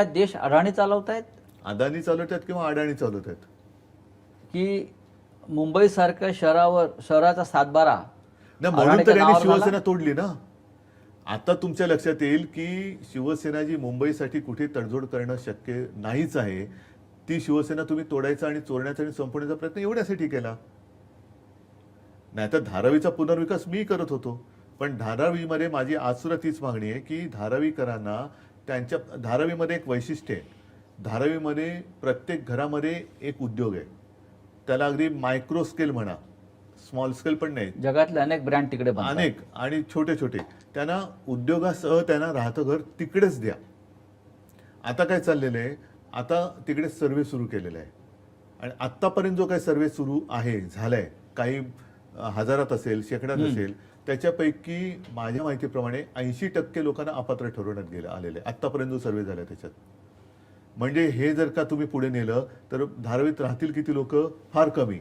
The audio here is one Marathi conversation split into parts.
देश अडाणी चालवतायत अदानी चालवतात किंवा अडाणी चालवतात की मुंबईसारख्या शहराचा सातबारा ना, म्हणून अडाणीच्या तर यांनी नावावर झाला? शिवसेना तोडली ना. आता तुमच्या लक्षात येईल की शिवसेना जी मुंबईसाठी कुठे तडजोड करणं शक्य नाहीच आहे, ती शिवसेना तुम्ही तोडायचा आणि चोरण्याचा आणि संपवण्याचा प्रयत्न एवढ्यासाठी केला. नाहीतर धारावीचा पुनर्विकास मी करत होतो, पण धारावीमध्ये माझी आज सुद्धा तीच मागणी आहे की धारावीकरांना त्यांच्या धारावीमध्ये एक वैशिष्ट्य आहे. धारावीमध्ये प्रत्येक घरामध्ये एक उद्योग आहे. त्याला अगदी मायक्रो स्केल म्हणा, स्मॉल स्केल पण नाही, जगातले अनेक ब्रँड तिकडे बनतात. अनेक आणि छोटे छोटे. त्यांना उद्योगासह त्यांना राहतं घर तिकडेच द्या. आता काय चाललेलं आहे, आता तिकडे सर्वे सुरू केलेला आहे आणि आत्तापर्यंत जो काही सर्वे सुरू आहे झालाय, काही हजारात असेल, शेकड्यात असेल, त्याच्यापैकी माझ्या माहितीप्रमाणे 80% लोकांना अपात्र ठरवण्यात आलेले आत्तापर्यंत जो सर्वे झाला त्याच्यात. म्हणजे हे जर का तुम्ही पुढे नेलं तर धारावीत राहतील किती लोक? फार कमी.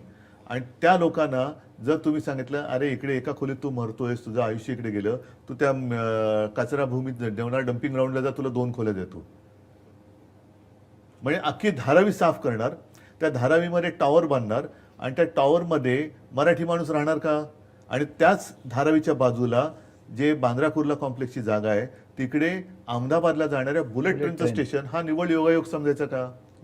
आणि त्या लोकांना जर तुम्ही सांगितलं अरे इकडे एका खोलीत तू मरतोयस, तुझं आयुष्य इकडे गेलं, तू त्या कचरा भूमीत जेवणार डम्पिंग ग्राउंडला जा, तुला 2 खोल्या देतो. म्हणजे अख्खी धारावी साफ करणार, त्या धारावीमध्ये टॉवर बांधणार आणि त्या टॉवरमध्ये मराठी माणूस राहणार का? आणि त्याच धारावीच्या बाजूला जे बांद्रा कुर्ला कॉम्प्लेक्सची जागा आहे तिकडे अहमदाबादला जाणाऱ्या बुलेट ट्रेनचं स्टेशन हा निवड योगायोग समजायचा का?